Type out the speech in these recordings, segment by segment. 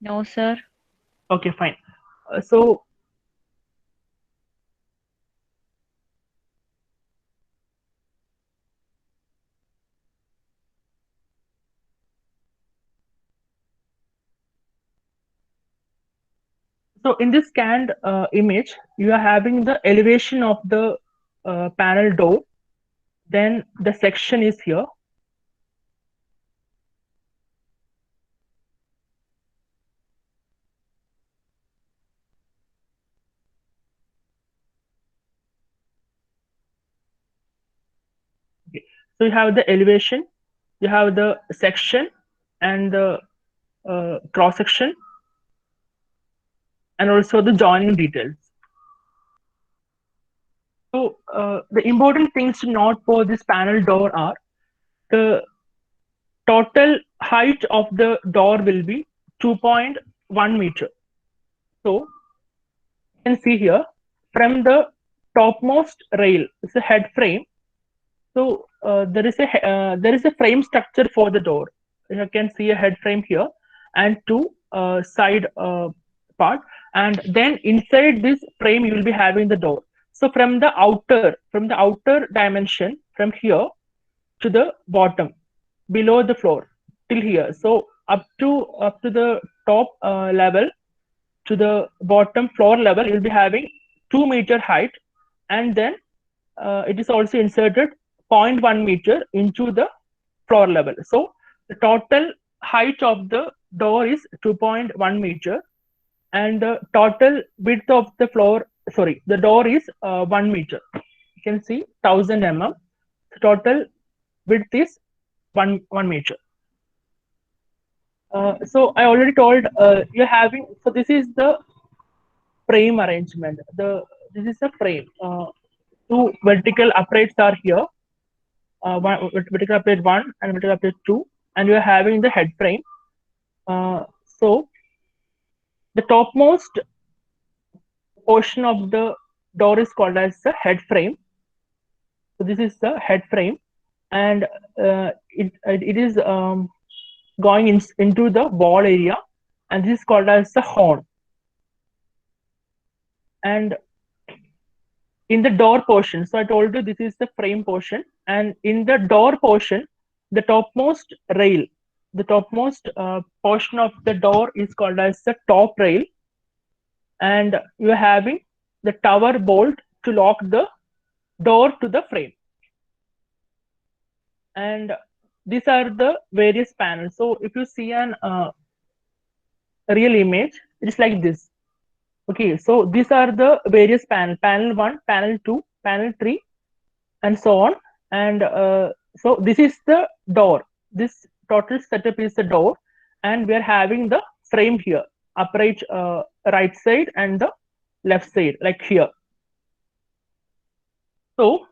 No, sir. Okay, fine. So in this scanned image, you are having the elevation of the panel door. Then the section is here. Okay. So you have the elevation, you have the section, and the cross section, and also the joining details. So the important things to note for this panel door are the total height of the door will be 2.1 meter. So you can see here from the topmost rail, it's a head frame. So there is a frame structure for the door. You can see a head frame here and two side part, and then inside this frame you will be having the door. So from the outer dimension from here to the bottom, below the floor till here. So up to the top level to the bottom floor level, you'll be having 2 meter height, and then it is also inserted zero point 0.1 meter into the floor level. So the total height of the door is 2.1 meter, and the total width of the floor, sorry, the door is 1 meter. You can see 1000 mm. The total width is 1 meter. So I already told you're having. So this is the frame arrangement. This is a frame. Two vertical uprights are here. One vertical upright one and vertical upright two, and you are having the head frame. So the topmost portion of the door is called as the head frame. So this is the head frame, and it is into the wall area, and this is called as the horn. And in the door portion, so I told you this is the frame portion, and in the door portion, the topmost rail, the topmost portion of the door is called as the top rail, and you are having the tower bolt to lock the door to the frame. And these are the various panels. So if you see an real image, it's like this. Okay, so these are the various panel: panel 1, panel 2, panel 3, and so on. And so this is the door. This total setup is the door, and we are having the frame here, upright right side and the left side, like here. So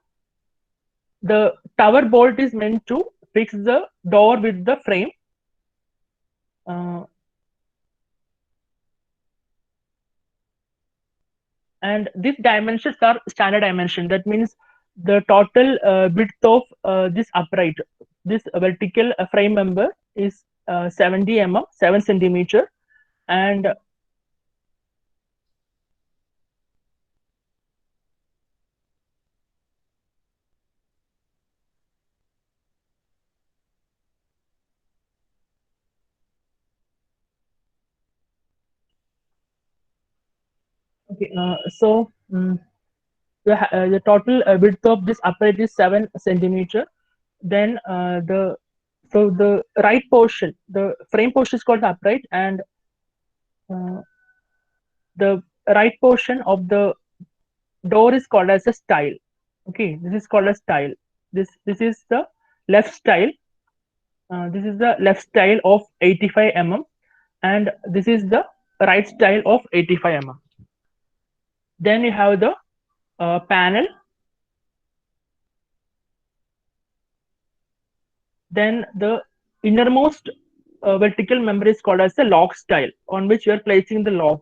the tower bolt is meant to fix the door with the frame. uh, and these dimensions are standard dimension. That means the total width of this upright, this vertical frame member is 70 mm, 7 centimeter, and okay, the total width of this upright is 7 centimeter. Then the right portion, the frame portion is called the upright, and uh, the right portion of the door is called as a stile. Okay, this is called a stile. This is the left stile. This is the left stile of 85 mm, and this is the right stile of 85 mm. Then you have the panel. Then the innermost vertical member is called as the lock stile, on which you are placing the lock.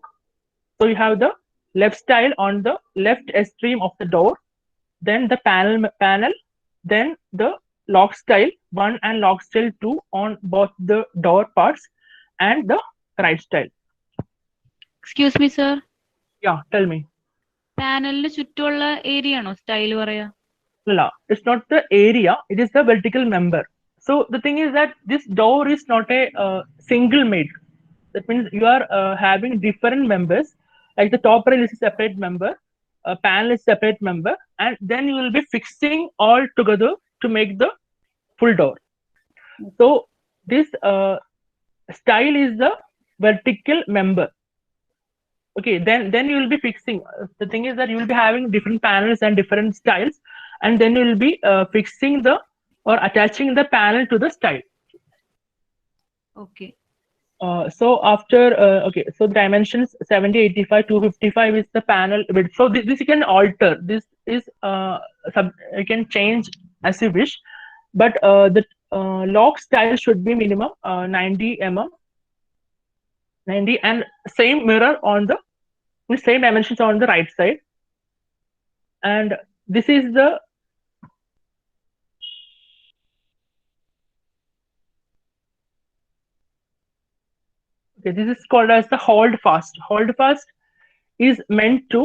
So you have the left stile on the left extreme of the door, then the panel, then the lock style 1 and lock style 2 on both the door parts, and the right style. Excuse me, sir. Yeah, tell me. പാനലിന് ചുറ്റുമുള്ള area ആണോ style പറയാ? No, it's not the area, it is the vertical member. So the thing is that this door is not a single made. That means you are having different members, like the top rail is a separate member, a panel is separate member, and then you will be fixing all together to make the full door. So this style is the vertical member. Okay, then you will be fixing. The thing is that you will be having different panels and different styles, and then you will be fixing the or attaching the panel to the style. Okay. So after okay, so dimensions 70, 85, 255 is the panel width. So this you can alter. This is you can change as you wish, but the lock style should be minimum 90 mm, 90, and same mirror on the same dimensions on the right side. And this is the okay, this is called as the hold fast. Hold fast is meant to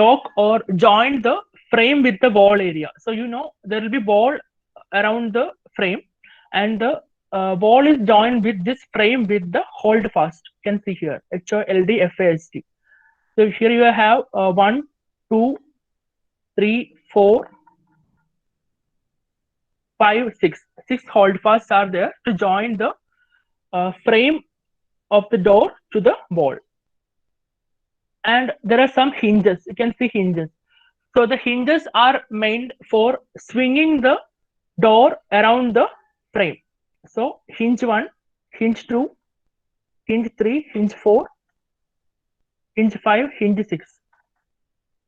lock or join the frame with the wall area. So you know there will be wall around the frame, and the wall is joined with this frame with the hold fast. You can see here HOLDFAST. So here you have 1, 2, 3, 4, 5, 6. 6 hold fasts are there to join the frame of the door to the wall. And there are some hinges. You can see hinges. So the hinges are meant for swinging the door around the frame. So hinge 1, hinge 2, hinge 3, hinge 4, hinge 5, hinge 6,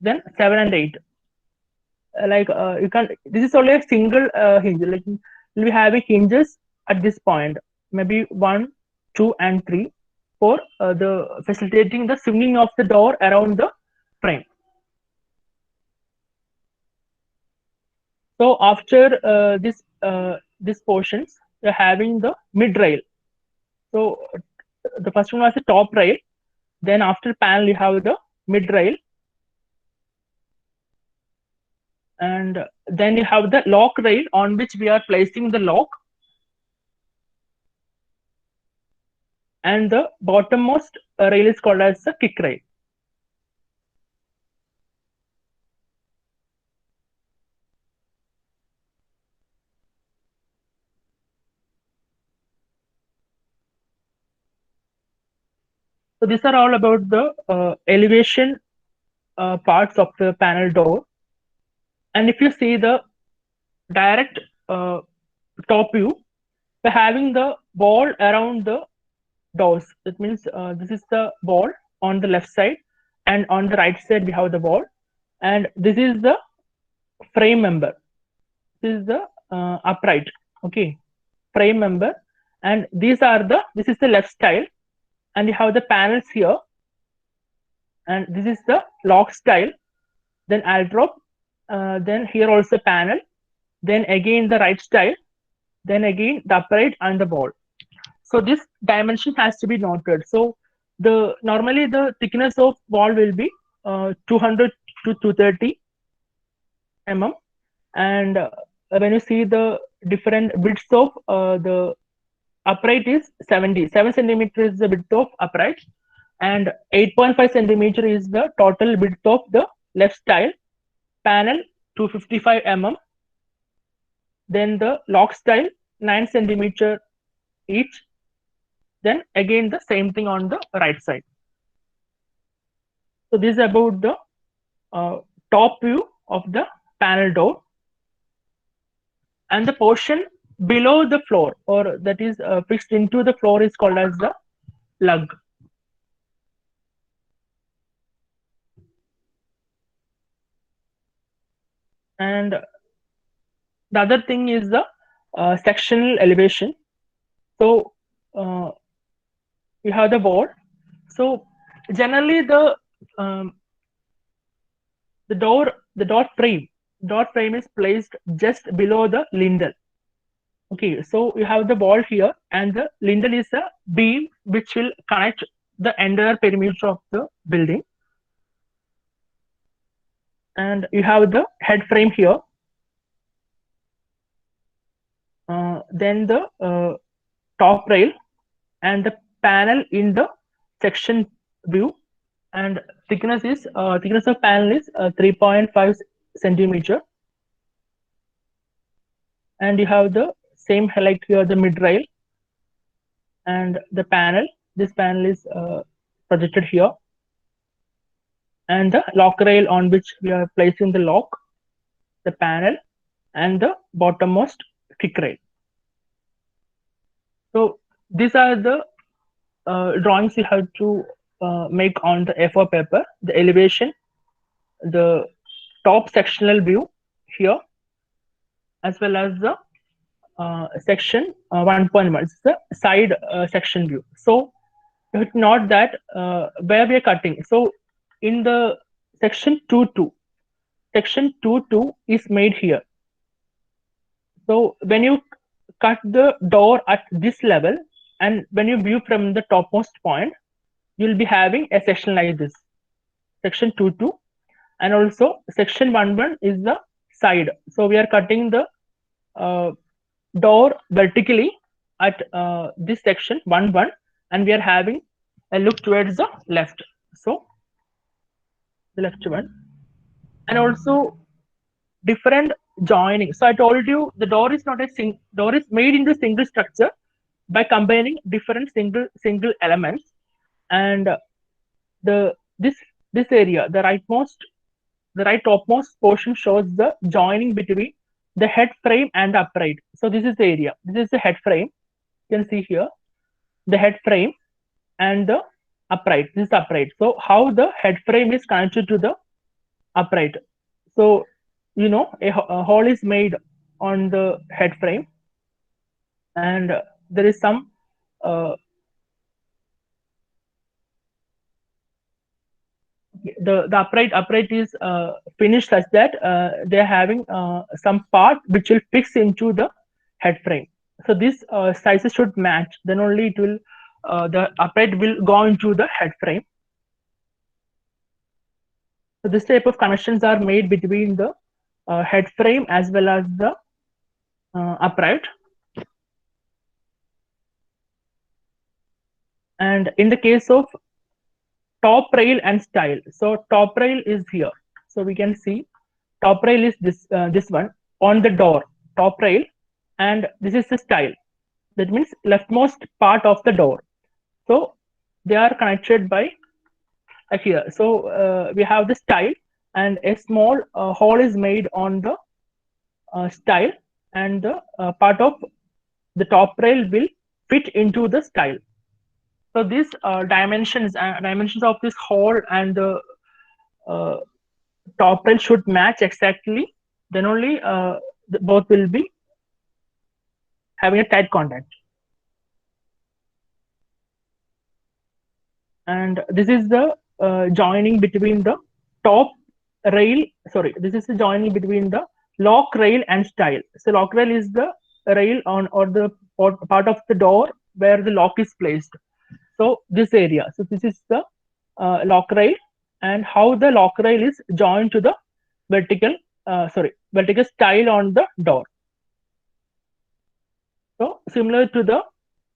then 7 and 8. Like you can, this is only a single hinge. Like you'll be having hinges at this point, maybe 1, 2, and 3 for the facilitating the swinging of the door around the frame. So after this portions, you're having the mid rail. So the first one was the top rail. Then after panel, you have the mid rail, and then you have the lock rail on which we are placing the lock, and the bottommost rail is called as the kick rail. So these are all about the elevation parts of the panel door. And if you see the direct top view, we're having the wall around the doors. That means this is the wall on the left side, and on the right side we have the wall, and this is the frame member. This is the upright, okay, frame member, and these are the, this is the left style, and you have the panels here, and this is the lock style, then Altrop, then here also panel, then again the right style, then again the upright and the wall. So this dimension has to be noted. So the normally the thickness of wall will be 200 to 230 mm, and when you see the different widths of the upright is 7 centimeter is the width of upright, and 8.5 centimeter is the total width of the left style, panel 255 mm, then the lock style 9 centimeter each, then again the same thing on the right side. So this is about the top view of the panel door, and the portion below the floor, or that is fixed into the floor, is called as the lug. And the other thing is the sectional elevation. So you have the wall. So generally the door frame is placed just below the lintel. Okay, so you have the wall here, and the lintel is a beam which will connect the entire perimeter of the building. And you have the head frame here. Then the top rail and the panel in the section view. And thickness of panel is 3.5 centimeter. And you have the same highlight here, the mid rail and the panel. This panel is projected here, and the lock rail on which we are placing the lock, the panel, and the bottommost kick rail. So these are the drawings you have to make on the A4 paper. The elevation, the top sectional view here, as well as the section 1.1, it's the side section view. So if not that, where we are cutting. So in the section 2.2, section 2.2 is made here. So when you cut the door at this level, and when you view from the topmost point, you'll be having a section like this, section 2.2, and also section 1.1 is the side. So we are cutting the door vertically at this section 1.1, and we are having a look towards the left. So the left one, and also different joining. So I told you the door is not a door is made into single structure by combining different single elements. And the this area, the right topmost portion shows the joining between the head frame and the upright. So this is the area. This is the head frame. You can see here the head frame and the upright. This is upright. So how the head frame is connected to the upright. So you know a hole is made on the head frame, and there is some the upright is finished such that they're having some part which will fix into the head frame. So these sizes should match, then only it will the upright will go into the head frame. So this type of connections are made between the head frame as well as the upright. And in the case of top rail and stile, so top rail is here. So we can see top rail is this one on the door, top rail, and this is the stile. That means leftmost part of the door. So they are connected by here. So we have the stile, and a small hole is made on the stile, and the part of the top rail will fit into the stile. So these dimensions of this hole and the top rail should match exactly. Then only both will be having a tight contact. And this is the joining between the top rail. Sorry, this is the joining between the lock rail and stile. So lock rail is the rail on or the part of the door where the lock is placed. So this area. So this is the lock rail, and how the lock rail is joined to the vertical stile on the door. So similar to the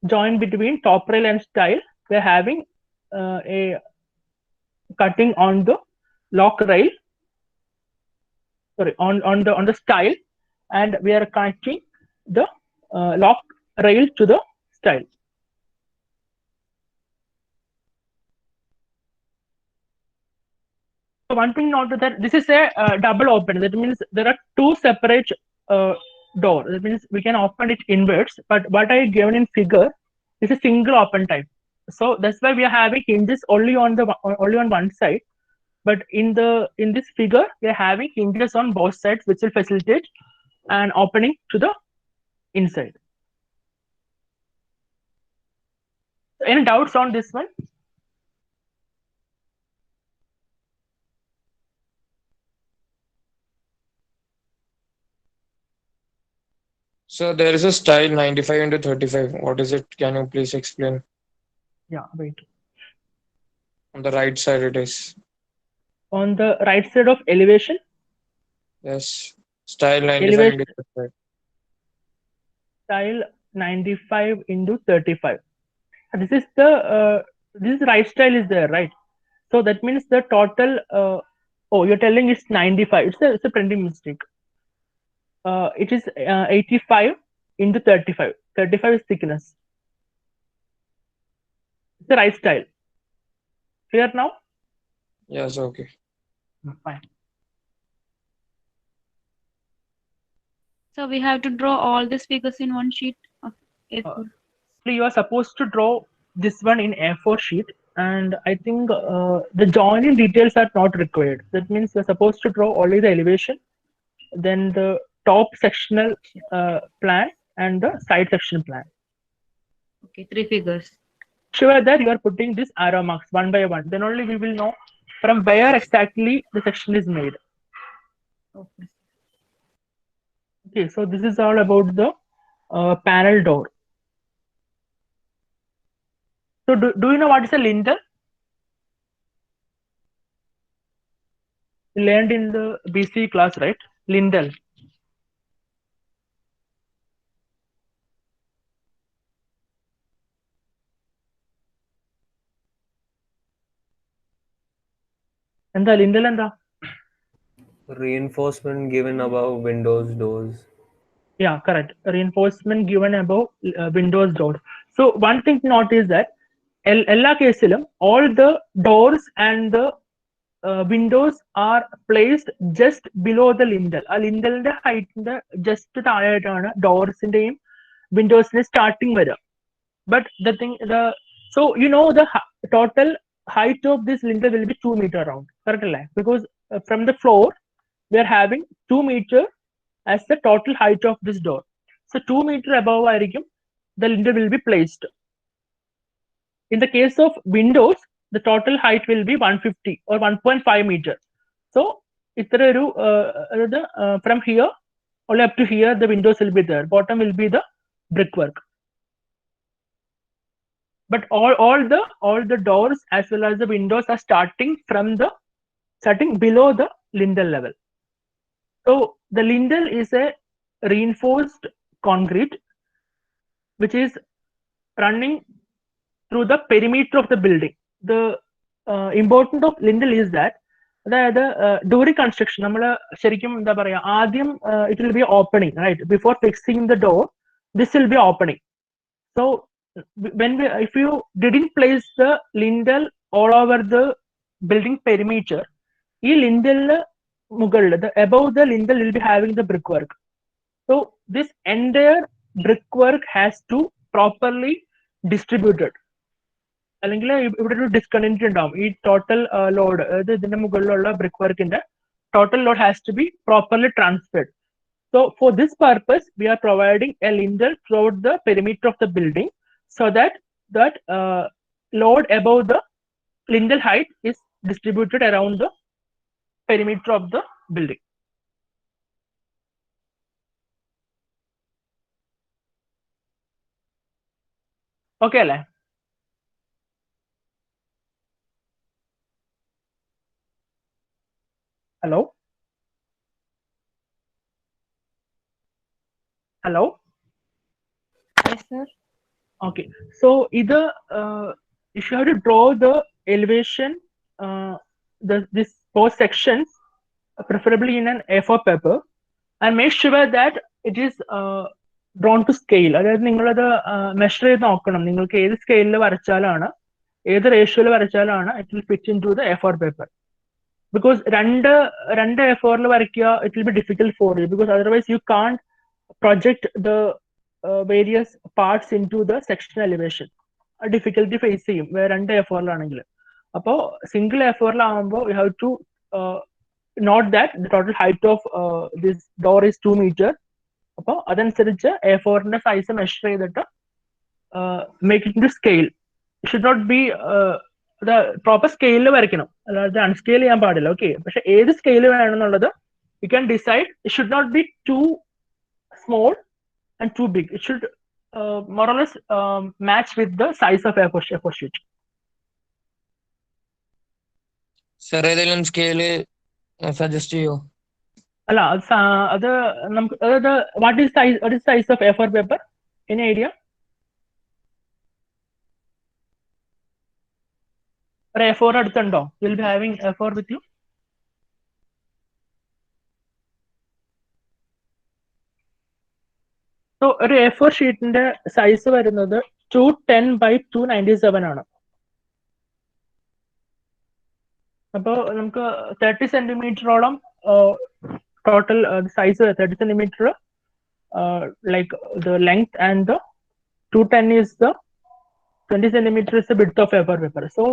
joint between top rail and stile, we're having a cutting on the lock rail, on the stile, and we are connecting the lock rail to the stile. So one thing note that this is a double open. That means there are two separate doors. That means we can open it inwards, but what I given in figure is a single open type. So that's why we are having hinges only on one side. But in this figure, we are having hinges on both sides, which will facilitate an opening to the inside. Any doubts on this one? So there is a style 95 into 35. What is it? Can you please explain? Yeah, wait. On the right side it is. On the right side of elevation, Yes. Style 95 elevation into 35. style 95 into 35. This is the this right style is there, right? So that means the total. Oh, you're telling it's 95. It's a printing mistake. It is 85 into 35. 35 is thickness. It's the right style. Clear now? Yes, okay. Fine. So we have to draw all these figures in one sheet of A4. So you are supposed to draw this one in A4 sheet, and I think the joining details are not required. That means you're supposed to draw only the elevation, then the top sectional plan and the side section plan. Okay, 3 figures. Sure that you are putting this arrow marks one by one. Then only we will know from where exactly the section is made. Okay. Okay, so this is all about the panel door. So do you know what is a lintel? You learned in the BC class, right? Lintel. എന്താ lintel എന്താ? Reinforcement given above windows, doors. Yeah, correct. Reinforcement given above windows doors. So one thing to note is that എല്ലാ കേസിലും all the doors and the windows are placed just below the lintel. ആ ലിൻഡലിന്റെ ഹൈറ്റിന്റെ just താഴെയായിട്ടാണ് ഡോർസിന്റെയും വിൻഡോസിന്റെ starting വരിക. But the thing, so you know the total height of this lintel will be 2 meter around, correct? Because from the floor we are having 2 meter as the total height of this door. So 2 meter above ആയിരിക്കും the lintel will be placed. In the case of windows, the total height will be 150 or 1.5 meter. So ഇത്ര ഒരു from here only up to here the windows will be there. Bottom will be the brickwork. But all the doors as well as the windows are starting below the lintel level. So the lintel is a reinforced concrete which is running through the perimeter of the building. The importance of lintel is that അതായത് during construction നമ്മൾ ശരിക്കും എന്താ പറയാ ആദ്യം it will be opening, right? Before fixing the door, this will be opening. So if you didn't place the lintel all over the building perimeter, ഈ ലിൻഡലിന് മുകളിൽ above the lintel will be having the brickwork. So this entire brickwork has to properly distributed. അല്ലെങ്കിൽ ഇവിടെ ഒരു discontinuity ഉണ്ടാവും. ഈ total load അതായത് ഇതിന്റെ മുകളിലുള്ള brickworkന്റെ total load has to be properly transferred. So for this purpose, we are providing a lintel throughout the perimeter of the building, so that load above the lintel height is distributed around the perimeter of the building. Okay, അല്ലേ? Hello? Hello? Yes, sir. Okay, so either if you have to draw the elevation, this 4 sections, preferably in an A4 paper, and make sure that it is drawn to scale. അതായത് നിങ്ങളത് measure ചെയ്ത് നോക്കണം. നിങ്ങൾക്ക് ഏത് സ്കെയിലിൽ വരച്ചാലാണ് ഏത് റേഷ്യോയിൽ വരച്ചാലാണ് it will fit into the A4 paper. Because രണ്ട് A4 വരയ്ക്കുക, it will be difficult for you, because otherwise you can't project the various parts into the section elevation. A difficulty face ചെയ്യും രണ്ട് A4 ആണെങ്കിൽ. അപ്പോൾ single A4 ആകുമ്പോൾ you have to note that the total height of this door is 2 meter. അപ്പോൾ അതനുസരിച്ച് A4ന്റെ size measure ചെയ്തിട്ട് make it into scale. It should not be proper സ്കെയിലിൽ വരയ്ക്കണം, അല്ലാതെ അൺസ്കെയിൽ ചെയ്യാൻ പാടില്ല. ഓക്കെ, പക്ഷെ ഏത് scale വേണമെന്നുള്ളത് you can decide. It should not be too small and too big. It should more or less match with the size of A4 sheet. Sir, ഏതെങ്കിലും scale suggest ചെയ്യോ? അല്ല അത് നമുക്ക് അതായത് what is size of A4 paper? Any idea? ഒരു A4 അടുത്തുണ്ടോ? You will be having A4 with you? So ഒരു A4 ഷീറ്റിന്റെ size വരുന്നത് 210 by 297 ആണ്. അപ്പോൾ നമുക്ക് 30 സെന്റിമീറ്ററോളം total size 30 centimetre like the length, and the 210 is the 20 centimeter is the width of A4 paper. So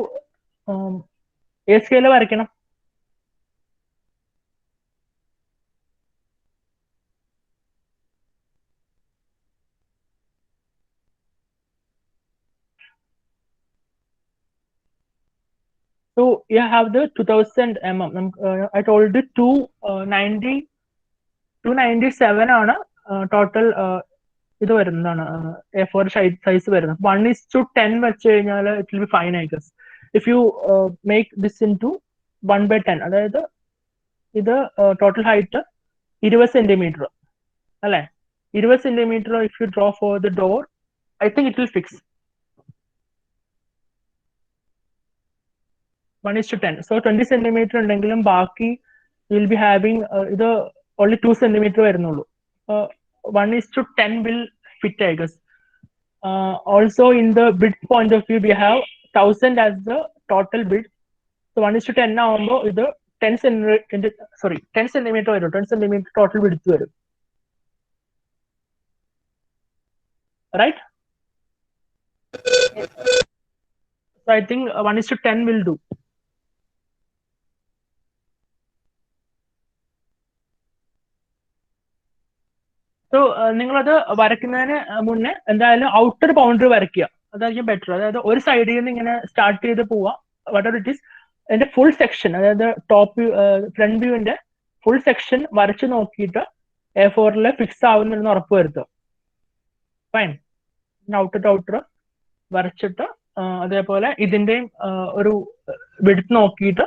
A scale വരയ്ക്കണം. So you have the 2000 mm. I told you 297 ആണ് total ഇത് വരുന്നതാണ് A4 size വരുന്നത്. 1:10 വെച്ച് കഴിഞ്ഞാൽ it will be fine, I guess. If you make this into 1/10, അതായത് ഇത് total height 20 centimetre അല്ലെ, 20 centimetre if you draw for the door, I think it will fix. 1:10. So 20 centimeter ഉണ്ടെങ്കിലും ബാക്കി you will be having ഇത് only 2 centimeter വരുന്നുള്ളൂ. 1:10 will fit, I guess. Also in the width point of view, we have 1000 as the total width. So 1:10 ആവുമ്പോൾ ഇത് 10 centimeter വരും. 10 centimeter total width വരും. Right? So I think 1:10 will do. So നിങ്ങളത് വരയ്ക്കുന്നതിന് മുന്നേ എന്തായാലും outer boundary വരയ്ക്കുക, അതായിരിക്കും better. അതായത് ഒരു സൈഡിൽ നിന്ന് ഇങ്ങനെ സ്റ്റാർട്ട് ചെയ്ത് പോവാ, വാട്ട് എവർ ഇറ്റ് ഈസ്, അതിന്റെ ഫുൾ സെക്ഷൻ, അതായത് ടോപ്പ് വ്യൂ ഫ്രണ്ട് വ്യൂവിന്റെ ഫുൾ സെക്ഷൻ വരച്ചു നോക്കിയിട്ട് A4 ഫിക്സ് ആവുന്നെന്ന് ഉറപ്പ് വരുത്തുക. ഫൈൻ. ഔട്ടർ ടു ഔട്ടർ വരച്ചിട്ട് അതേപോലെ ഇതിന്റെയും ഒരു വിഡ്ത്ത് നോക്കിയിട്ട്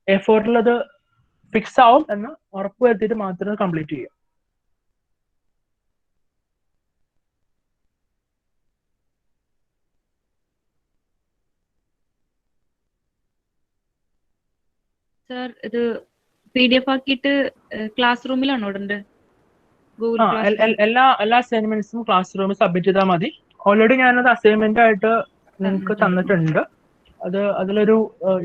A4 അത് ഫിക്സ് ആവും എന്ന് ഉറപ്പ് വരുത്തിയിട്ട് മാത്രമേ കംപ്ലീറ്റ് ചെയ്യൂ. സർ ഇത് PDF ആക്കിയിട്ട് ക്ലാസ് റൂമിലാണോ ഇടേണ്ടത്? എല്ലാ അസൈൻമെന്റ്സും ക്ലാസ് റൂമിൽ സബ്മിറ്റ് ചെയ്താൽ മതി. ഓൾറെഡി ഞാനത് അസൈൻമെന്റ് ആയിട്ട് നിങ്ങൾക്ക് തന്നിട്ടുണ്ട്. അതിലൊരു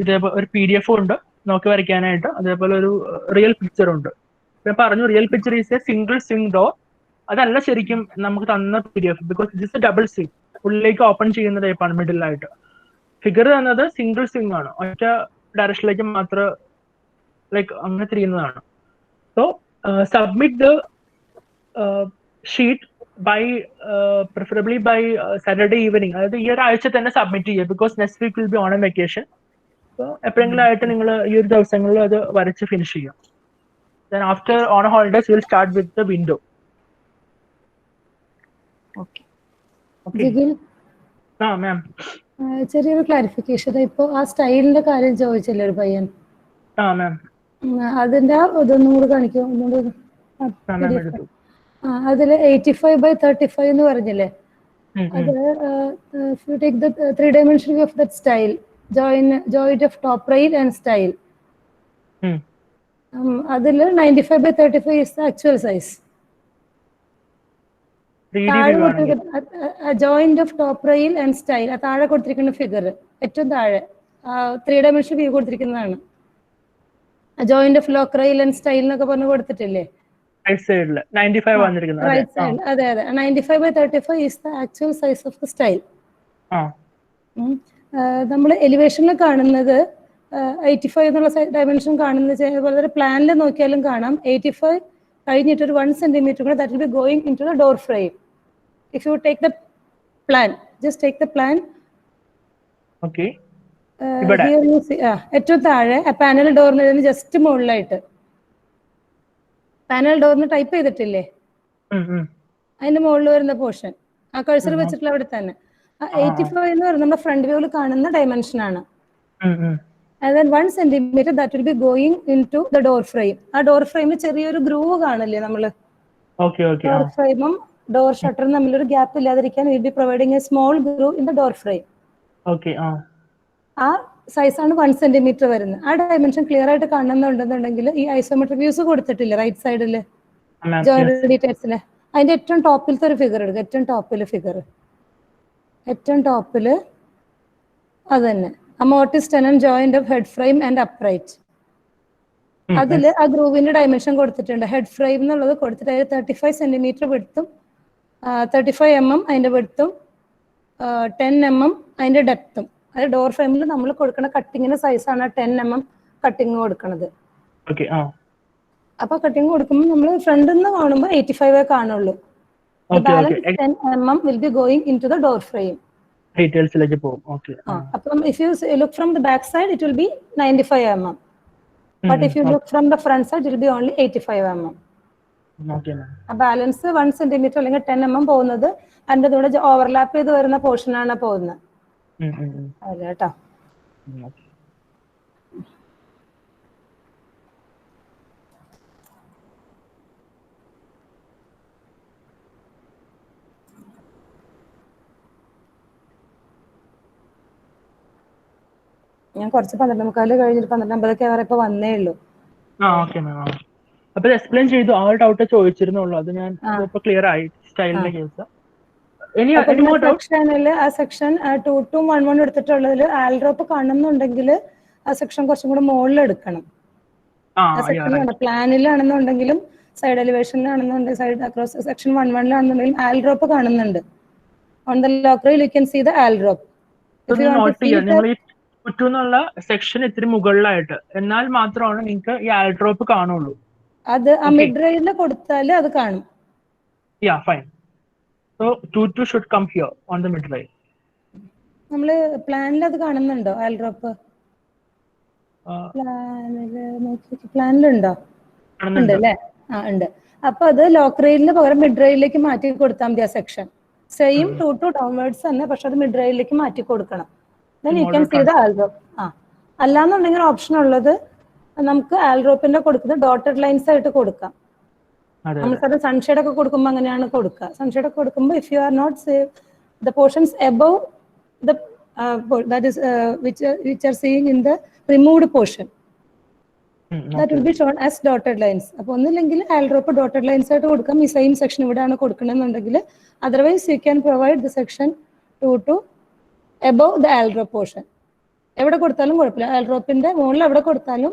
ഇതേപോലെ ഒരു PDF ഉണ്ട് നോക്കി വരയ്ക്കാനായിട്ട്, അതേപോലെ ഒരു റിയൽ പിക്ചർ ഉണ്ട്. ഞാൻ പറഞ്ഞു real picture is a single swing door. അതല്ല ശരിക്കും നമുക്ക് തന്ന PDF, because this double swing, ഉള്ളിലേക്ക് ഓപ്പൺ ചെയ്യുന്ന ടൈപ്പാണ് മിഡിലായിട്ട്. ഫിഗർ തന്നത് സിംഗിൾ സ്വിംഗ് ആണ്, ഒറ്റ ഡയറക്ഷനിലേക്ക് മാത്രം ലൈക്ക് അങ്ങനെ തിരിയുന്നതാണ്. So submit the sheet by preferably by Saturday evening, അതായത് ഈ ഒരാഴ്ച തന്നെ സബ്മിറ്റ് ചെയ്യുക, because next week will be on vacation. So എപ്പോഴെങ്കിലും ആയിട്ട് നിങ്ങൾ ഈ ഒരു ദിവസങ്ങളിൽ അത് വരച്ച് ഫിനിഷ് ചെയ്യാം. Then after on holidays we'll start with the window. Okay. ജിഗിൽ, Ma'am. ചെറിയൊരു ക്ലാരിഫിക്കേഷൻ. ഇപ്പൊ ആ സ്റ്റൈലിന്റെ കാര്യം ചോദിച്ചില്ലേ ഒരു പയ്യൻ, Ma'am. അതിന്റെ ഇതൊന്നും കൂടെ കാണിക്കോ? അതില് 85/35 എന്ന് പറഞ്ഞില്ലേ, അത് take the 3 dimension view of that style, joint of top rail and style. അതില് 95/35 is the actual size. Joint of top rail and stile, താഴെ കൊടുത്തിരിക്കുന്ന ഫിഗർ ഏറ്റവും താഴെ 3 dimension വ്യൂ കൊടുത്തിരിക്കുന്നതാണ്. Joint of lock rail and stile എന്നൊക്കെ പറഞ്ഞ് കൊടുത്തിട്ടില്ലേ right സൈഡിൽ 95 വന്നിരിക്കുന്നത്. റൈറ്റ് സൈഡ്, അതെ അതെ. 95/35 is the actual size of the style. നമ്മൾ എലിവേഷനിൽ കാണുന്നത് 85 എന്നുള്ള ഡയമെൻഷൻ കാണുന്നത് പോലെ പ്ലാനിൽ നോക്കിയാലും കാണാം 85 കഴിഞ്ഞിട്ട് ഒരു 1 centimeter കൂടെ that will be going into the door frame. If you take the plan, just take the plan. Okay. Here you see ഏറ്റവും താഴെ പാനൽ ഡോറിന് ജസ്റ്റ് മുകളിലായിട്ട് പാനൽ ഡോറിന് ടൈപ്പ് ചെയ്തിട്ടില്ലേ, അതിന്റെ മുകളിൽ വരുന്ന പോർഷൻ ആ കഴ്സർ വെച്ചിട്ടുള്ള അവിടെ തന്നെ 85 എന്ന് പറയുന്നത് നമ്മുടെ ഫ്രണ്ട് വ്യൂവിൽ കാണുന്ന ഡയമെൻഷൻ ആണ്. And then 1 centimeter that will be going into the door frame. ആ ഡോർ ഫ്രെയിമിൽ ചെറിയൊരു ഗ്രൂവ് കാണില്ലേ നമ്മള്? ഡോർ ഫ്രെയിമും ഡോർ ഷട്ടറും തമ്മിലൊരു ഗ്യാപ്പ് ഇല്ലാതിരിക്കാൻ will be providing a small groove in the door frame. ആ സൈസ് ആണ് 1 സെന്റിമീറ്റർ വരുന്നത്. ആ ഡയമെൻഷൻ ക്ലിയർ ആയിട്ട് കാണുന്നുണ്ടെന്നുണ്ടെങ്കിൽ ഈ ഐസോമെട്രിക് വ്യൂസ് കൊടുത്തിട്ടില്ല റൈറ്റ് സൈഡില് ജോയിന്റ് ഡീറ്റെയിൽസില്, അതിന്റെ ഏറ്റവും ടോപ്പിലത്തെ ഒരു ഫിഗർ എടുക്കുക. ഏറ്റവും ടോപ്പില് അത് തന്നെ mortis tenant joint of head frame and upright. അതില് ആ ഗ്രൂവിന്റെ ഡയമെൻഷൻ കൊടുത്തിട്ടുണ്ട്. ഹെഡ് ഫ്രെയിം എന്നുള്ളത് കൊടുത്തിട്ട് 35 സെന്റിമീറ്റർ വിഡ്ത്തും 35 mm അതിന്റെ വിഡ്ത്തും 10 mm അതിന്റെ ഡെപ്തും. അത് ഡോർ ഫ്രെയിമിൽ നമ്മൾ കൊടുക്കുന്ന കട്ടിങ്ങിന്റെ സൈസാണ് 10 mm കട്ടിങ് കൊടുക്കുന്നത്. അപ്പൊ കട്ടിങ് കൊടുക്കുമ്പോൾ നമ്മൾ ഫ്രണ്ടിൽ നിന്ന് കാണുമ്പോൾ 85 കാണുള്ളൂ. Balance 10 mm will be going into the door frame. ഡീറ്റെയിൽസിലേക്ക് പോകും. അപ്പം if you look from the back side it will be 95 mm. But if you look from the front side it will be only 85 mm. Balance 1 centimetre അല്ലെങ്കിൽ 10 mm പോകുന്നത് അതിന്റെ കൂടെ overlap ചെയ്ത് വരുന്ന portion ആണ് പോകുന്നത്. അതെ കേട്ടോ. ഞാൻ കുറച്ച് 12:45 കഴിഞ്ഞിട്ട് 12:50 വരെ ഇപ്പൊ വന്നേ ഉള്ളൂ. അപ്പൊ എക്സ്പ്ലെയിൻ ചെയ്തു. ആ ഒരു ഡൗട്ട് ചോദിച്ചിരുന്നുള്ളൂ, അത് ഞാൻ ഇപ്പൊ ക്ലിയർ ആയി സ്റ്റൈലിന്റെ കേസ്. ആ സെക്ഷൻ 2-2 1-1 എടുത്തിട്ടുള്ളതിൽ ആൽഡ്രോപ്പ് കാണുന്നുണ്ടെങ്കിൽ ആ സെക്ഷൻ കുറച്ചും കൂടെ മുകളിൽ എടുക്കണം. പ്ലാനിലാണെന്നുണ്ടെങ്കിലും സൈഡ് എലിവേഷനിലാണെന്നുണ്ടെങ്കിൽ സൈഡ് അക്രോസ് സെക്ഷൻ 1-1 ആൽഡ്രോപ്പ് കാണുന്നുണ്ട്. ഓൺ ദ ലോക്കറിൽ you can see the aldrop. ചുറ്റുന്നുള്ള സെക്ഷൻ ഇത്തിരി മുകളിലായിട്ട് എന്നാൽ മാത്രമാണ് നിങ്ങൾക്ക് ഈ ആൽഡ്രോപ്പ് കാണുള്ളൂ. അത് ആ മിഡ് റെയിലിൽ കൊടുത്താൽ അത് കാണും. Fine. So 2 should come here on the mid rail. നമ്മള് പ്ലാനിൽ അത് കാണുന്നുണ്ടോ ആൽഡ്രോപ്പ്? പ്ലാനിലുണ്ടോ? ഉണ്ട് അല്ലേ? ഉണ്ട്. അപ്പൊ അത് ലോക്ക് റെയിലിന് പകരം മിഡ് റെയിലിലേക്ക് മാറ്റി കൊടുത്താൽ മതി ആ സെക്ഷൻ. സെയിം 2 ഡൗൺവേർഡ്സ് തന്നെ, പക്ഷെ അത് മിഡ് റെയിലിലേക്ക് മാറ്റി കൊടുക്കണം. Then you can see the ആൽഡ്രോപ്പ്. അല്ലാന്നുണ്ടെങ്കിൽ ഓപ്ഷൻ ഉള്ളത് നമുക്ക് ആൽഡ്രോപ്പിന്റെ കൊടുക്കുന്നത് ഡോട്ടഡ് ലൈൻസ് ആയിട്ട് കൊടുക്കാം. നമുക്കത് സൺഷെയ്ഡ് ഒക്കെ കൊടുക്കുമ്പോൾ അങ്ങനെയാണ് കൊടുക്കുക. സൺഷെയ്ഡ് ഒക്കെ കൊടുക്കുമ്പോൾ if you are not save the portions above the that is which are seeing in the removed portion that will be shown as dotted lines. അപ്പോൾ ഒന്നില്ലെങ്കിൽ ആൽഡ്രോപ്പ് ഡോട്ടഡ് ലൈൻസ് ആയിട്ട് കൊടുക്കാം. ഈ സെയിം സെക്ഷൻ ഇവിടെയാണ് കൊടുക്കണമെന്നുണ്ടെങ്കിൽ otherwise you can provide the section 2 above the aldrop portion. എവിടെ കൊടുത്താലും കുഴപ്പമില്ല. ആൽഡ്രോപ്പിന്റെ മുകളിൽ എവിടെ കൊടുത്താലും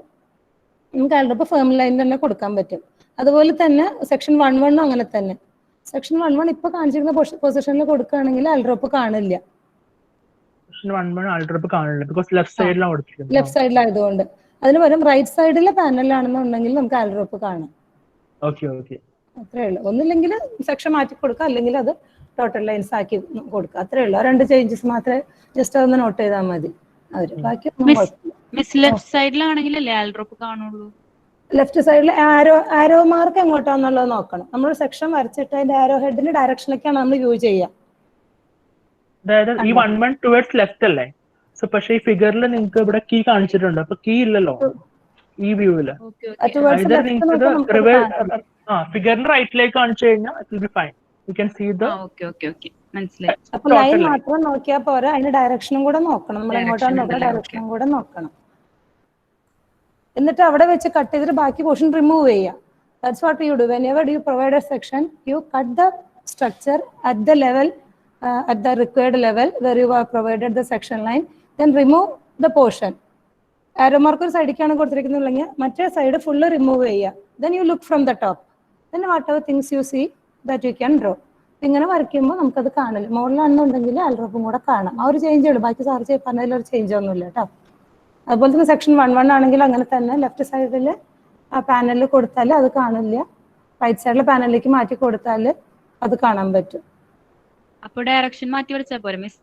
നമുക്ക് ആൽഡ്രോപ്പ് ഫേം ലൈൻ തന്നെ കൊടുക്കാൻ പറ്റും. അതുപോലെ തന്നെ സെക്ഷൻ 1-1 അങ്ങനെ തന്നെ. സെക്ഷൻ 1-1 ഇപ്പൊ കാണിച്ചിരുന്ന പൊസിഷനിൽ കൊടുക്കുകയാണെങ്കിൽ ആൽഡ്രോപ്പ് കാണില്ല. ലെഫ്റ്റ് സൈഡിലായതുകൊണ്ട് അതിന് പകരം റൈറ്റ് സൈഡിലെ പാനലിലാണെന്നുണ്ടെങ്കിൽ നമുക്ക് ആൽഡ്രോപ്പ് കാണാം. അത്രേ ഉള്ളൂ. ഒന്നില്ലെങ്കിൽ സെക്ഷൻ മാറ്റി കൊടുക്കുക, അല്ലെങ്കിൽ അത് ടോട്ടൽ ലൈൻസ് ആക്കി കൊടുക്കുക. അത്രേ ഉള്ളൂ. 2 ചേഞ്ചസ് മാത്രമേ ജസ്റ്റ് അതൊന്ന് നോട്ട് ചെയ്താൽ മതി. അവര് ബാക്കി ലെഫ്റ്റ് സൈഡിലാണെങ്കിലല്ലേ ആൽഡ്രോപ്പ് കാണുള്ളൂ. ലെഫ്റ്റ് സൈഡിൽ ആരോ മാർക്ക് എങ്ങോട്ടാന്നുള്ളത് നോക്കണം. നമ്മൾ സെക്ഷൻ വരച്ചിട്ട് അതിന്റെ ആരോ ഹെഡിന്റെ ഡയറക്ഷനിലേക്കാണ് നമ്മൾ വ്യൂ ചെയ്യുക. അതായത് ഈ 1-1 ടുവേർഡ്സ് ലെഫ്റ്റ് അല്ലേ? സോ പക്ഷേ ഈ ഫിഗറിൽ നിങ്ങൾക്ക് ഇവിടെ കീ കാണിച്ചിട്ടുണ്ട്. അപ്പൊ കീ ഇല്ലല്ലോ ഈ വ്യൂവില്. ഫിഗറിന്റെ റൈറ്റിലേക്ക് കാണിച്ചു കഴിഞ്ഞാൽ it will be fine. You can see the മനസ്സിലായി. അപ്പൊ ലൈൻ മാത്രം നോക്കിയാൽ പോരാ, അതിന്റെ ഡയറക്ഷനും കൂടെ നോക്കണം. നമ്മൾ എങ്ങോട്ടാണ് നോക്കണം, ഡയറക്ഷനും കൂടെ നോക്കണം. എന്നിട്ട് അവിടെ വെച്ച് കട്ട് ചെയ്തിട്ട് ബാക്കി പോർഷൻ റിമൂവ് ചെയ്യാം. That's what you do whenever you provide a section, you cut the structure at the level at the required level where you have provided the section line, then remove the portion. Arrow mark ഒരു സൈഡിലേക്കാണ് കൊടുത്തിരിക്കുന്നുണ്ടെങ്കിൽ മറ്റേ side full remove ചെയ്യുക. then you look from the top, then whatever things you see that you can draw. ഇങ്ങനെ വരയ്ക്കുമ്പോൾ നമുക്കത് കാണില്ല. മുകളിലാണെന്നുണ്ടെങ്കിൽ ആൽഡ്രോപ്പും കൂടെ കാണാം. ആ ഒരു ചേഞ്ച് ഉള്ളൂ. ബാക്കി സാർ പറഞ്ഞതിലൊരു ചേഞ്ച് ഒന്നുമില്ല കേട്ടോ. അതുപോലെ തന്നെ സെക്ഷൻ 1-1 ആണെങ്കിൽ അങ്ങനെ തന്നെ ലെഫ്റ്റ് സൈഡിൽ ആ പാനലിൽ കൊടുത്താൽ അത് കാണില്ല. റൈറ്റ് സൈഡിലെ പാനലിലേക്ക് മാറ്റി കൊടുത്താൽ അത് കാണാൻ പറ്റും. അപ്പോൾ ഡയറക്ഷൻ മാറ്റി വരച്ചാൽ പോരെ മിസ്?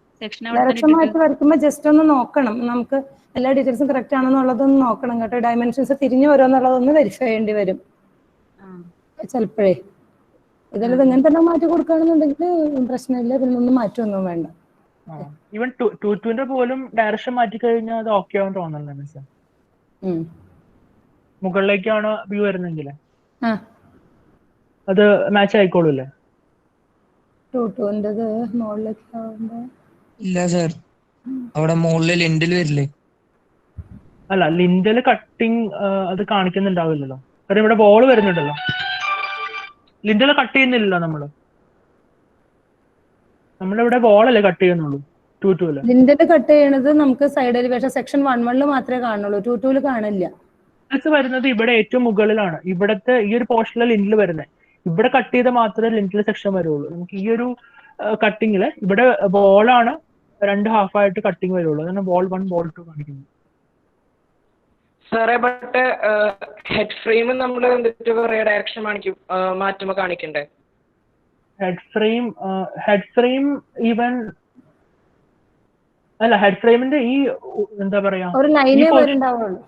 ഡയറക്ഷൻ മാറ്റി വരയ്ക്കുമ്പോൾ ജസ്റ്റ് ഒന്ന് നോക്കണം. നമുക്ക് എല്ലാ ഡീറ്റെയിൽസും കറക്റ്റ് ആണെന്നുള്ളതൊന്ന് നോക്കണം കേട്ടോ. ഡയമെൻഷൻസ് തിരിഞ്ഞു വരുമോ എന്നുള്ളതൊന്ന് വെരിഫൈ ചെയ്യേണ്ടി വരും ചിലപ്പോഴേ. ഇതെല്ലാം ഇങ്ങനെ തന്നെ മാറ്റി കൊടുക്കുകയാണെന്നുണ്ടെങ്കിൽ പ്രശ്നമില്ല, പിന്നെ ഒന്നും മാറ്റമൊന്നും വേണ്ട. ഈവൻ ടൂറ്റുവിന്റെ പോലും ഡയറക്ഷൻ മാറ്റി കഴിഞ്ഞാൽ അത് ഓക്കെ ആവും തോന്നുന്നില്ല മിസ്. മുകളിലേക്കാണ് വ്യൂ വരുന്നെങ്കിൽ ആ അത് മാച്ച് ആയിക്കോളൂല്ലേ? ടൂറ്റുവിൻ്റെത് മുകളിലേക്ക് ആവുമ്പോ ഇല്ല സർ, അവിടെ മുകളിൽ ലിൻഡിൽ വരില്ലേ? അല്ല, ലിൻഡല് കട്ടിങ് അത് കാണിക്കുന്നുണ്ടാവില്ലല്ലോ. കാരണം ഇവിടെ ബോൾ വരുന്നുണ്ടല്ലോ. ലിൻഡല് കട്ട് ചെയ്യുന്നില്ലല്ലോ നമ്മളിവിടെ ബോളല്ലേ കട്ട് ചെയ്യുന്നുള്ളൂ ടൂല്. ലിൻഡല് കട്ട് ചെയ്യണത് നമുക്ക് സൈഡ് എലിവേഷൻ സെക്ഷൻ 1-1 മാത്രമേ കാണുള്ളൂ, 2-2 കാണില്ല. വരുന്നത് ഇവിടെ ഏറ്റവും മുകളിലാണ്. ഇവിടത്തെ ഈ ഒരു പോർഷനിൽ ലിൻഡിൽ വരുന്നത്. ഇവിടെ കട്ട് ചെയ്ത് മാത്രമേ ലിൻഡിൽ സെക്ഷൻ വരുള്ളൂ. നമുക്ക് ഈ ഒരു കട്ടിങ്ങില് ഇവിടെ ബോളാണ് 2 ഹാഫായിട്ട് കട്ടിങ് വരുള്ളൂ. അതാണ് ബോൾ 1 ബോൾ 2 കാണിക്കുന്നത്. സാറേ ബട്ട് ഹെഡ് ഫ്രെയിം നമ്മൾ എന്നിട്ട് കുറേ ഡയറക്ഷൻ മാറ്റുമ്പോൾ കാണിക്കണ്ടേ? ഹെഡ് ഫ്രെയിം ഈവൻ അല്ല, ഹെഡ് ഫ്രെയിമിന്റെ ഈ എന്താ പറയാ, ഒരു ലൈനേ വരുന്നുണ്ടാവുള്ളൂ.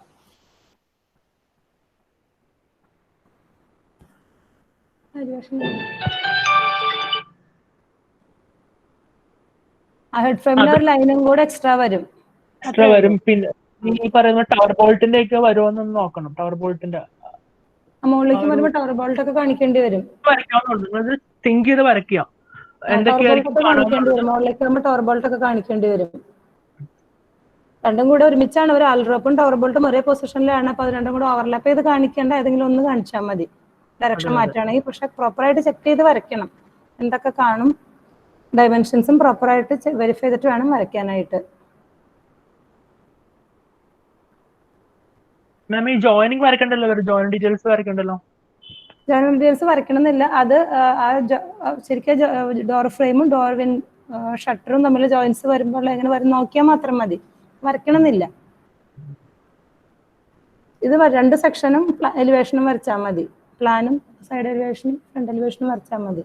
ആ ഹെഡ് ഫ്രെയിമിൽ ഒരു ലൈനും കൂടെ എക്സ്ട്രാ വരും. പിന്നെ ഈ പറയുന്ന ടവർ ബോൾട്ടിന്റെ ഒക്കെ വരുമോന്നൊന്ന് നോക്കണം. ടവർ ബോൾട്ടിന്റെ മുകളിലേക്ക് വരുമ്പോൾ ടവർ ബോൾട്ട് ഒക്കെ കാണിക്കേണ്ടി വരും. വരയ്ക്കാവുന്നുണ്ട്, തിങ്ക് ചെയ്ത് വരയ്ക്കുക. മുകളിലേക്ക് വരുമ്പോൾ ടവർ ബോൾട്ട് ഒക്കെ കാണിക്കേണ്ടി വരും. രണ്ടും കൂടെ ഒരുമിച്ചാണ്. ഒരു ആൽഡ്രോപ്പും ടവർ ബോൾട്ടും ഒരേ പൊസിഷനിലാണ്. അപ്പൊ അത് രണ്ടും കൂടെ ഓവർലാപ്പ് ചെയ്ത് കാണിക്കേണ്ട ഏതെങ്കിലും ഒന്ന് കാണിച്ചാൽ മതി. ഡയറക്ഷൻ മാറ്റുകയാണെങ്കിൽ. പക്ഷെ പ്രോപ്പറായിട്ട് ചെക്ക് ചെയ്ത് വരയ്ക്കണം. എന്തൊക്കെ കാണും, ഡയമെൻഷൻസും പ്രോപ്പറായിട്ട് വെരിഫൈ ചെയ്തിട്ട് വേണം വരയ്ക്കാനായിട്ട്. മാം, ഈ ജോയിനിങ് വരയ്ക്കണ്ടല്ലോ, ജോയിൻ ഡീറ്റെയിൽസ് വരയ്ക്കണ്ടല്ലോ. ജോയിൻ ഡീറ്റെയിൽസ് വരയ്ക്കണമെന്നില്ല. അത് ശരിക്കും ഡോർ ഫ്രെയിമും ഡോർ ഷട്ടറും തമ്മിൽ ജോയിൻസ് വരുമ്പോൾ എങ്ങനെ വരും നോക്കിയാൽ മാത്രം മതി, വരയ്ക്കണമെന്നില്ല. ഇത് 2 സെക്ഷനും എലിവേഷനും വരച്ചാൽ മതി. പ്ലാനും സൈഡ് എലിവേഷനും ഫ്രണ്ട് എലിവേഷനും വരച്ചാൽ മതി.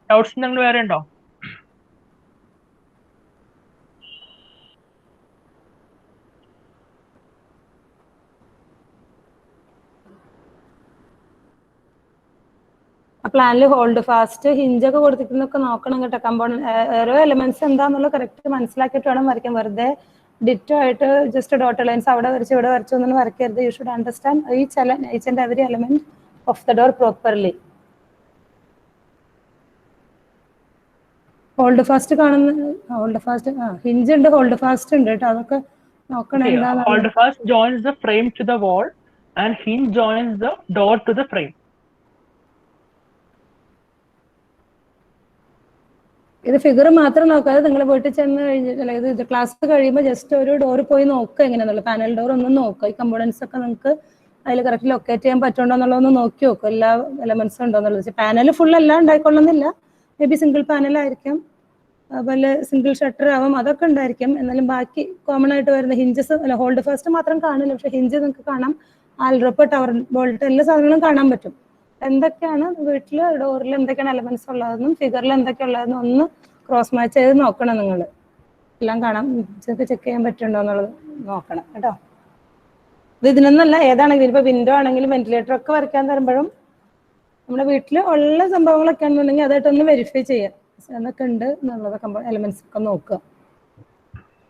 ഡൗട്ട്സ് നിങ്ങൾ വേറെ ഉണ്ടോ? ആ പ്ലാനിൽ ഹോൾഡ് ഫാസ്റ്റ് ഹിഞ്ചൊക്കെ കൊടുത്തിട്ടുന്നൊക്കെ നോക്കണം കേട്ടോ. കമ്പോണന്റ് ഓരോ എലിമെന്റ്സ് എന്താന്നുള്ളത് കറക്റ്റ് മനസ്സിലാക്കിയിട്ട് വേണം വരയ്ക്കാൻ. വെറുതെ ഡിറ്റോ ആയിട്ട് ജസ്റ്റ് ഡോട്ട് ലൈൻസ് അവിടെ വരച്ച് ഇവിടെ വരച്ചു ഒന്നും വരയ്ക്കരുത്. You should understand each and every element of the door properly. Hold fast hinge ഉണ്ട്, ഹോൾഡ് ഫാസ്റ്റ് ഉണ്ട് കേട്ടോ. അതൊക്കെ നോക്കണം. Hold fast joins the frame to the wall and hinge joins the door to the frame. ഇത് figure മാത്രം നോക്കാതെ നിങ്ങൾ വീട്ടിൽ ചെന്ന് കഴിഞ്ഞിട്ട് ഇത് ക്ലാസ് കഴിയുമ്പോൾ ജസ്റ്റ് ഒരു ഡോർ പോയി നോക്കുക എങ്ങനെയാണെന്നുള്ളത്. പാനൽ ഡോർ ഒന്ന് നോക്കുക. ഈ കമ്പോണൻസ് ഒക്കെ നിങ്ങൾക്ക് അതിൽ കറക്റ്റ് ലൊക്കേറ്റ് ചെയ്യാൻ പറ്റുണ്ടോ എന്നുള്ളതൊന്ന് നോക്കി നോക്കും. എല്ലാ എലമെന്റ്സും ഉണ്ടോ എന്നുള്ളത്. പാനൽ ഫുൾ എല്ലാം ഉണ്ടായിക്കൊള്ളുന്നില്ല. മേ ബി സിംഗിൾ പാനലായിരിക്കും, അതുപോലെ സിംഗിൾ ഷട്ടർ ആവാം, അതൊക്കെ ഉണ്ടായിരിക്കും. എന്നാലും ബാക്കി കോമൺ ആയിട്ട് വരുന്ന ഹിഞ്ചസ് അല്ല, ഹോൾഡ് ഫാസ്റ്റ് മാത്രം കാണില്ല. പക്ഷെ ഹിഞ്ച് നിങ്ങൾക്ക് കാണാം, ആൽഡ്രോപ്പ്, ടവർ ബോൾട്ട് എല്ലാ സാധനങ്ങളും കാണാൻ പറ്റും. എന്തൊക്കെയാണ് വീട്ടിൽ ഡോറിൽ എന്തൊക്കെയാണ് എലമെന്റ്സ് ഉള്ളതെന്നും ഫിഗറിൽ എന്തൊക്കെ ഉള്ളതെന്നും ഒന്ന് ക്രോസ് മാച്ച് ചെയ്ത് നോക്കണം. നിങ്ങൾ എല്ലാം കാണാം, ചെക്ക് ചെയ്യാൻ പറ്റുന്നുണ്ടോ എന്നുള്ളത് നോക്കണം കേട്ടോ. ഇത് ഇതിനൊന്നല്ല, ഏതാണെങ്കിലും ഇപ്പൊ വിൻഡോ ആണെങ്കിലും വെന്റിലേറ്റർ ഒക്കെ വരയ്ക്കാൻ തരുമ്പോഴും നമ്മുടെ വീട്ടിൽ ഉള്ള സംഭവങ്ങളൊക്കെ ആണെന്നുണ്ടെങ്കിൽ അതായിട്ടൊന്ന് വെരിഫൈ ചെയ്യാം എന്നൊക്കെ ഉണ്ട് എന്നുള്ളതൊക്കെ എലമെന്റ്സ് ഒക്കെ നോക്കുക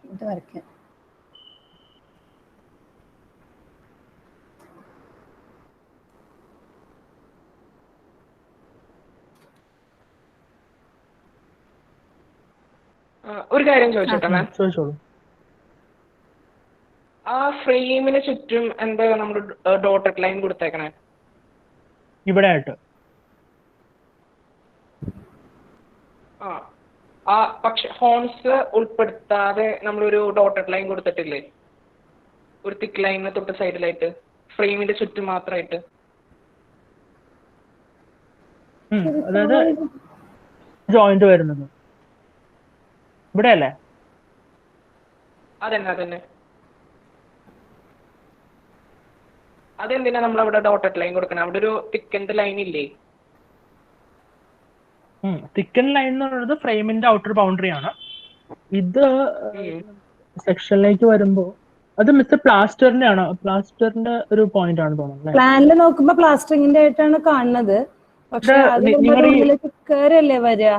എന്നിട്ട് വരയ്ക്കാം. ഒരു കാര്യം ചോദിച്ചോട്ടെ മാം, ചോദിച്ചോളൂ. ആ ഫ്രെയിമിന് ചുറ്റും എന്താ നമ്മൾ ഡോട്ടഡ് ലൈൻ കൊടുത്തേക്കണേ? ഇവിടെ ആയിട്ട് പക്ഷെ ഹോൺസ് ഉൾപ്പെടുത്താതെ നമ്മളൊരു ഡോട്ടഡ് ലൈൻ കൊടുത്തിട്ടില്ലേ? ഒരു തിക്ക് ലൈനിന് തൊട്ട് സൈഡിലായിട്ട് ഫ്രെയിമിന്റെ ചുറ്റും മാത്രമായിട്ട്. അതായത് ജോയിന്റ് വരുന്നത് ഇവിടെ അല്ലേ? അതന്നെ അതെന്തിനാ നമ്മൾ അവിടെ ഡോട്ടഡ് ലൈൻ കൊടുക്കണം? അവിടെ ഒരു തിക്കൻഡ് ലൈൻ ഇല്ലേ? തിക്കൻ ലൈൻ എന്ന് പറയുന്നത് ഫ്രെയിമിന്റെ ഔട്ടർ ബൗണ്ടറി ആണ്. ഇത് സെക്ഷനിലേക്ക് വരുമ്പോ അത് മിസ്റ്റർ പ്ലാസ്റ്ററിന്റെ ആണോ? പ്ലാസ്റ്ററിന്റെ ഒരു പോയിന്റ് ആണ് തോന്നുന്നത്. പ്ലാനിൽ നോക്കുമ്പോ പ്ലാസ്റ്ററിങ്ങിന്റെ ആയിട്ടാണ് കാണുന്നത്. പക്ഷെ അത് ഉള്ളിലേക്ക് കയറിയല്ലേ വരിക?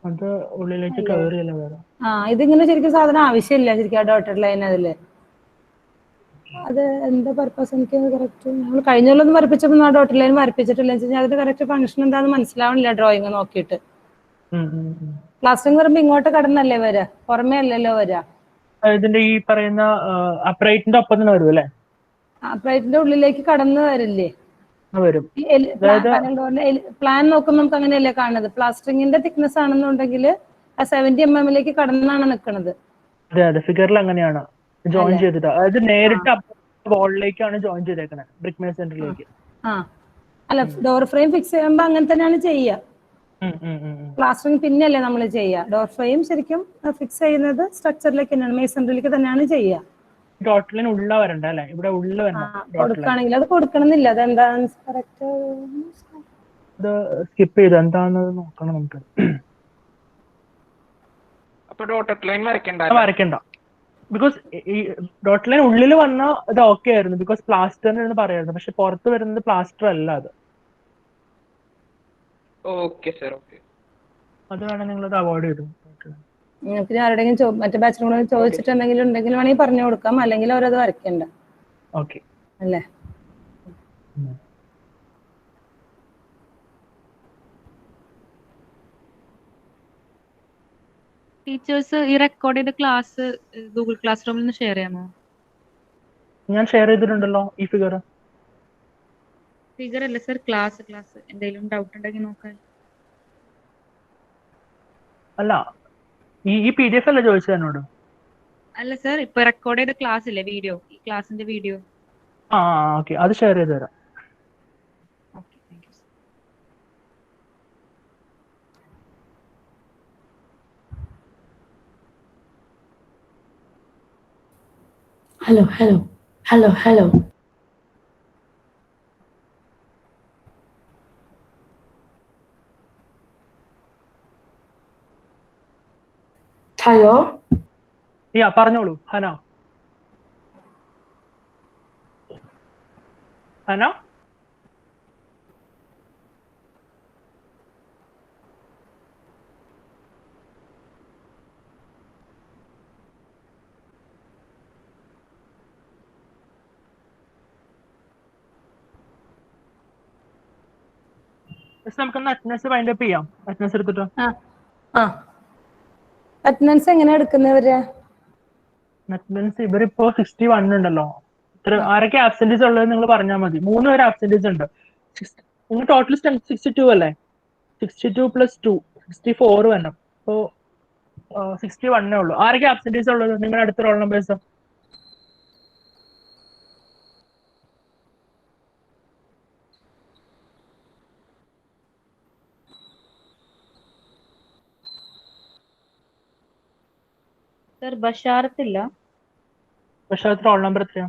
അത് ഉള്ളിലേക്ക് കയറിയല്ലേ വരാം. ഇതിങ്ങനെ ശരിക്കും സാധനം ആവശ്യമില്ല ശരിക്കും ആ ഡോട്ടഡ് ലൈൻ അതില്. അത് എന്താ പർപ്പസ് എനിക്ക് കറക്റ്റ് നമ്മൾ കഴിഞ്ഞ കൊല്ലം വരപ്പിച്ചപ്പോൾ ആ ഡോട്ടഡ് ലൈൻ വരപ്പിച്ചിട്ടില്ല വെച്ചാൽ അതിന്റെ കറക്റ്റ് ഫംഗ്ഷൻ എന്താണെന്ന് മനസ്സിലാവണില്ല ഡ്രോയിങ് നോക്കിയിട്ട്. പ്ലാസ്റ്ററിങ് വരുമ്പോ ഇങ്ങോട്ട് കടന്നല്ലേ വരാ, പുറമേ അല്ലല്ലോ വരാ. ഇതിന്റെ ഈ പറയുന്ന അപ്രൈറ്റിന്റെ ഒപ്പം തന്നെ വരും അല്ലേ? അപ്രൈറ്റിന്റെ ഉള്ളിലേക്ക് കടന്നു വരില്ലേ? വരും. പ്ലാൻ നോക്കുമ്പോൾ നമുക്ക് അങ്ങനെയല്ലേ കാണുന്നത്. പ്ലാസ്റ്ററിങ്ങിന്റെ തിക്നെസ് ആണെന്നുണ്ടെങ്കിൽ ആ 70 mm കടന്നാണ് നിൽക്കുന്നത്. അതെ അതെ, ഫിഗറിൽ അങ്ങനെയാണ് ജോയിൻ ചെയ്തിട്ട്. അതായത് നേരിട്ട് വാളിലേക്കാണ് ജോയിൻ ചെയ്തേക്കുന്നത്, ബ്രിക്ക് മേസൺറിയിലേക്ക്. അല്ല, ഡോർ ഫ്രെയിം ഫിക്സ് ചെയ്യുമ്പോ അങ്ങനെ തന്നെയാണ് ചെയ്യുക. പ്ലാസ്റ്ററിങ് പിന്നെയല്ലേ നമ്മൾ ചെയ്യുക. ഡോർ ഫ്രെയിം ശരിക്കും ഫിക്സ് ചെയ്യുന്നത് സ്ട്രക്ചറിലേക്ക് തന്നെയാണ്, മേസൺറിയിലേക്ക് തന്നെയാണ് ചെയ്യുക. ഡോട്ടലിൻ ഉള്ള വരണ്ട അല്ലെ? ഇവിടെ ഉള്ള കൊടുക്കുകയാണെങ്കിൽ അത് കൊടുക്കണമെന്നില്ല. അതെന്താണ് കറക്റ്റ് ഇത് സ്കിപ്പ് ചെയ്ത് എന്താണെന്ന് നോക്കണം നമുക്ക്. അപ്പൊ ഡോട്ടഡ് ലൈൻ വരയ്ക്കണ്ട. ബിക്കോസ് ഈ ഡോട്ടഡ് ലൈൻ ഉള്ളിൽ വന്ന ഇത് ഓക്കെ ആയിരുന്നു, ബിക്കോസ് പ്ലാസ്റ്ററിന് പറയായിരുന്നു. പക്ഷെ പുറത്ത് വരുന്നത് പ്ലാസ്റ്റർ അല്ല അത്. Okay sir, okay. അത് വേണം നിങ്ങളത് അവോയ്ഡ് ചെയ്തു. നിങ്ങൾക്ക് ആരുടെങ്കിലും മറ്റേ ബാച്ചിനോട് ചോദിച്ചിട്ട് എന്തെങ്കിലും ഉണ്ടെങ്കിൽ വേണമെങ്കിൽ പറഞ്ഞു കൊടുക്കാം, അല്ലെങ്കിൽ അവരത് വരയ്ക്കണ്ട. ഓക്കെ അല്ലേ? ടീച്ചേഴ്സ് ഈ റെക്കോർഡ് ചെയ്ത ക്ലാസ് ഗൂഗിൾ ക്ലാസ് റൂമിൽ നിന്ന് ഷെയർ ചെയ്യാമോ? ഞാൻ ഷെയർ ചെയ്തിട്ടുണ്ടല്ലോ ഈ ഫിഗർ. ഫിഗർ അല്ല സർ, ക്ലാസ്. എന്തെങ്കിലും ഡൗട്ട് ഉണ്ടെങ്കിൽ നോക്കാൻ. അല്ല, ഈ PDF അല്ലേ ചോദിച്ചത് എന്നോട്? അല്ല സർ, ഇപ്പൊ റെക്കോർഡ് ചെയ്ത ക്ലാസ് ഇല്ലേ, വീഡിയോ, ഈ ക്ലാസിന്റെ വീഡിയോ. ഓക്കെ, അത് ഷെയർ ചെയ്ത് തരാം. Okay, thank you. Hello. Hello. പറഞ്ഞോളൂ ഹന. നമുക്കൊന്ന് അറ്റൻഡൻസ് വൈൻഡ് അപ്പ് ചെയ്യാം. അറ്റൻഡൻസ് എടുത്തിട്ട് അറ്റൻഡൻസ് എങ്ങനെ എടുക്കുന്നവര്? അറ്റൻഡൻസ് ഇവരിപ്പോ 61 ഉണ്ടല്ലോ. ആരൊക്കെ ആബ്സെന്റീസ് ഉള്ളത് നിങ്ങൾ പറഞ്ഞാൽ മതി. 3 പേര് ആബ്സെന്റീസ് ഉണ്ട്. നിങ്ങൾ ടോട്ടൽ 62 അല്ലേ? 62 + 2 64 വേണം. അപ്പോ 61 ഉള്ളൂ. ആരൊക്കെ ആബ്സെന്റീസ് ഉള്ളത് നിങ്ങളുടെ അടുത്ത റോൾ നമ്പേഴ്സ്? സർ ബഷാറത്തില്ല. ബഷാറത്ത് റോൾ നമ്പർ എത്രയാ?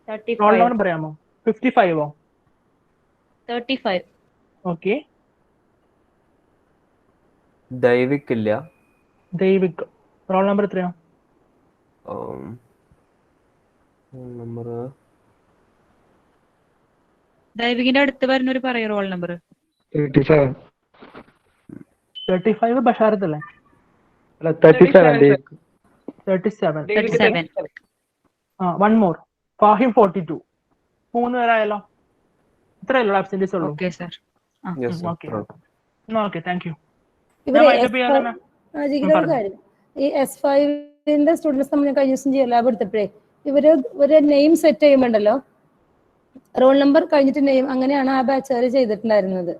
35. റോൾ നമ്പർ പറയാമോ? 55ഓ? 35. ഓക്കെ. ദൈവിക് ഇല്ല. ദൈവിക് റോൾ നമ്പർ എത്രയാ? നമ്പർ ദൈവികിന്റെ അടുത്ത് വരുന്നൊരു പറയൂ റോൾ നമ്പർ. 35 ബഷാറത്ത് അല്ലേ? 37. One more Fahim 42. 3 പേരായല്ലോ. ഇത്രയല്ലോ ആബ്സെന്റീസ് ഉള്ളൂ. Okay sir. Okay thank you. ഈ S5 സ്റ്റുഡൻസ് നമ്മൾ കഴിഞ്ഞ ദിവസം ലാബ് എടുത്തപ്പോഴേ ഇവര് ഒരു നെയിം സെറ്റ് ചെയ്യുമ്പോണ്ടല്ലോ, റോൾ നമ്പർ കഴിഞ്ഞിട്ട് നെയിം, അങ്ങനെയാണ് ആ ബാച്ചുകാർ ചെയ്തിട്ടുണ്ടായിരുന്നത്.